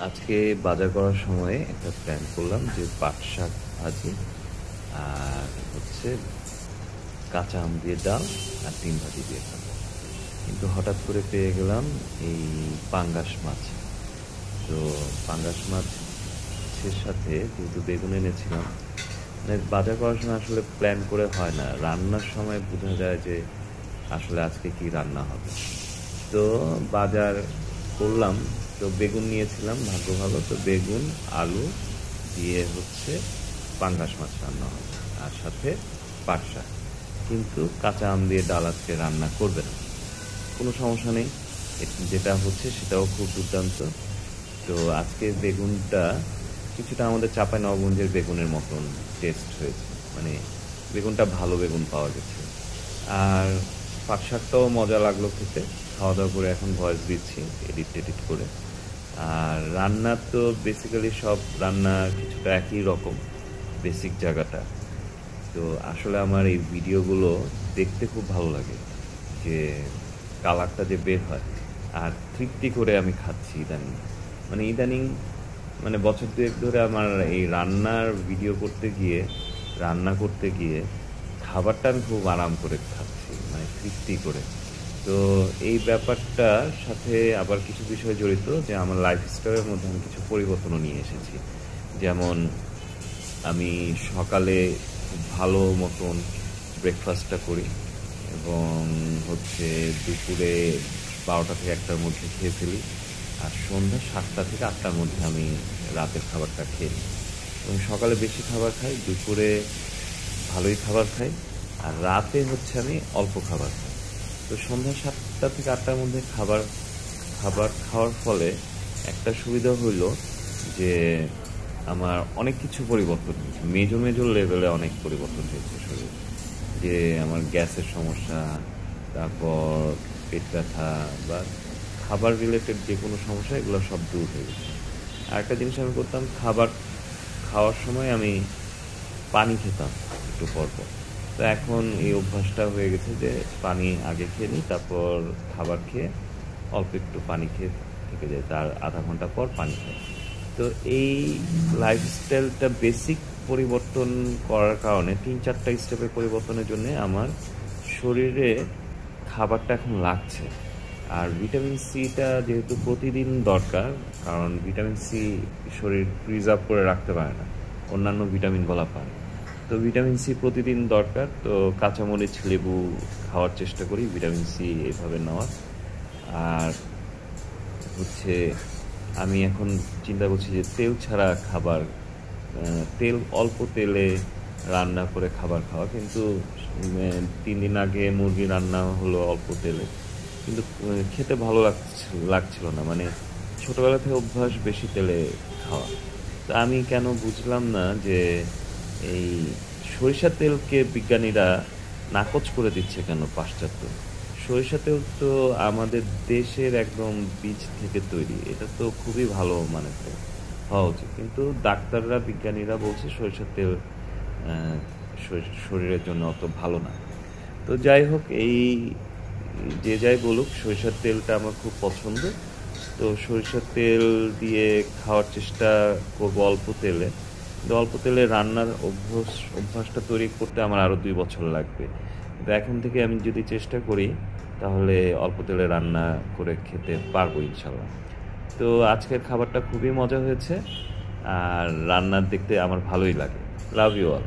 আজকে বাজার করার সময় একটা প্ল্যান করলাম যে পাট শাক ভাজি আর হচ্ছে কাঁচা আম দিয়ে ডাল আর ডিম ভাজি দিয়ে খাবো। কিন্তু হঠাৎ করে পেয়ে গেলাম এই পাঙ্গাস মাছ। তো পাঙ্গাস মাছের সাথে যেহেতু বেগুন এনেছিলাম, মানে বাজার করার সময় আসলে প্ল্যান করে হয় না, রান্নার সময় বোঝা যায় যে আসলে আজকে কি রান্না হবে। তো বাজার করলাম, তো বেগুন নিয়েছিলাম, ভাগ্য ভালো, তো বেগুন আলু দিয়ে হচ্ছে পাঙ্গাস মাছ রান্না হবে আর সাথে পাট শাক। কিন্তু কাঁচা আম দিয়ে ডাল আজকে রান্না করবে না, কোনো সমস্যা নেই, যেটা হচ্ছে সেটাও খুব দুর্দান্ত। তো আজকে বেগুনটা কিছুটা আমাদের চাঁপাই নবাবগঞ্জের বেগুনের মতন টেস্ট হয়েছে, মানে বেগুনটা ভালো বেগুন পাওয়া গেছে। আর পাট শাকটাও মজা লাগলো খেতে। খাওয়া দাওয়া করে এখন ভয়েস দিচ্ছি এডিট টেডিট করে। আর রান্না তো বেসিক্যালি সব রান্না কিছুটা একই রকম, বেসিক জায়গাটা। তো আসলে আমার এই ভিডিওগুলো দেখতে খুব ভালো লাগে, যে কালারটা যে বের হয় আর তৃপ্তি করে আমি খাচ্ছি ইদানিং। ইদানিং মানে বছর দুয়েক ধরে আমার এই রান্নার ভিডিও করতে গিয়ে, রান্না করতে গিয়ে খাবারটা আমি খুব আরাম করে খাচ্ছি, মানে তৃপ্তি করে। তো এই ব্যাপারটার সাথে আবার কিছু বিষয় জড়িত, যে আমার লাইফস্টাইলের মধ্যে আমি কিছু পরিবর্তনও নিয়ে এসেছি। যেমন আমি সকালে খুব ভালো মতন ব্রেকফাস্টটা করি, এবং হচ্ছে দুপুরে 12টা থেকে 1টার মধ্যে খেয়ে ফেলি, আর সন্ধ্যা 7টা থেকে 8টার মধ্যে আমি রাতের খাবারটা খেয়ে নিই। এবং সকালে বেশি খাবার খাই, দুপুরে ভালোই খাবার খাই, আর রাতে হচ্ছে আমি অল্প খাবার খাই। তো সন্ধ্যা 7টা থেকে 8টার মধ্যে খাবার খাবার খাওয়ার ফলে একটা সুবিধা হইল যে আমার অনেক কিছু পরিবর্তন হয়েছে, মেজর মেজর লেভেলে অনেক পরিবর্তন হয়েছে শরীরে। যে আমার গ্যাসের সমস্যা, তারপর পেট ব্যথা বা খাবার রিলেটেড যে কোনো সমস্যা, এগুলো সব দূর হয়ে গেছে। আর একটা জিনিস আমি করতাম, খাবার খাওয়ার সময় আমি পানি খেতাম একটু পর পর। তো এখন এই অভ্যাসটা হয়ে গেছে যে পানি আগে খেয়ে নিই, তারপর খাবার খেয়ে অল্প একটু পানি খেয়ে থেকে যায়, তার আধা ঘন্টা পর পানি খাই। তো এই লাইফস্টাইলটা বেসিক পরিবর্তন করার কারণে 3-4টা স্টেপের পরিবর্তনের জন্য আমার শরীরে খাবারটা এখন লাগছে। আর ভিটামিন সিটা যেহেতু প্রতিদিন দরকার, কারণ ভিটামিন সি শরীর প্রিজার্ভ করে রাখতে পারে না, অন্যান্য ভিটামিন বলা পারে। তো ভিটামিন সি প্রতিদিন দরকার, তো কাঁচামরিচ লেবু খাওয়ার চেষ্টা করি ভিটামিন সি এইভাবে নেওয়ার। আর হচ্ছে আমি এখন চিন্তা করছি যে তেল ছাড়া খাবার, তেল অল্প তেলে রান্না করে খাবার খাওয়া। কিন্তু 3 দিন আগে মুরগি রান্না হলো অল্প তেলে, কিন্তু খেতে ভালো লাগছিল না, মানে ছোটোবেলা থেকে অভ্যাস বেশি তেলে খাওয়া। তা আমি কেন বুঝলাম না যে এই সরিষার তেলকে বিজ্ঞানীরা নাকচ করে দিচ্ছে কেন পাশ্চাত্য। সরিষা তেল তো আমাদের দেশের একদম বীজ থেকে তৈরি, এটা তো খুবই ভালো মানের তেল হওয়া উচিত, কিন্তু ডাক্তাররা বিজ্ঞানীরা বলছে সরিষার তেল শরীরের জন্য অত ভালো না। তো যাই হোক, এই যে যাই বলুক, সরিষার তেলটা আমার খুব পছন্দ। তো সরিষার তেল দিয়ে খাওয়ার চেষ্টা করবো অল্প তেলে। কিন্তু অল্প তেলে রান্নার অভ্যাসটা তৈরি করতে আমার আরও 2 বছর লাগবে। কিন্তু এখন থেকে আমি যদি চেষ্টা করি, তাহলে অল্প তেলে রান্না করে খেতে পারবো ইনশাল্লাহ। তো আজকের খাবারটা খুবই মজা হয়েছে, আর রান্নার দেখতে আমার ভালোই লাগে। Love you all.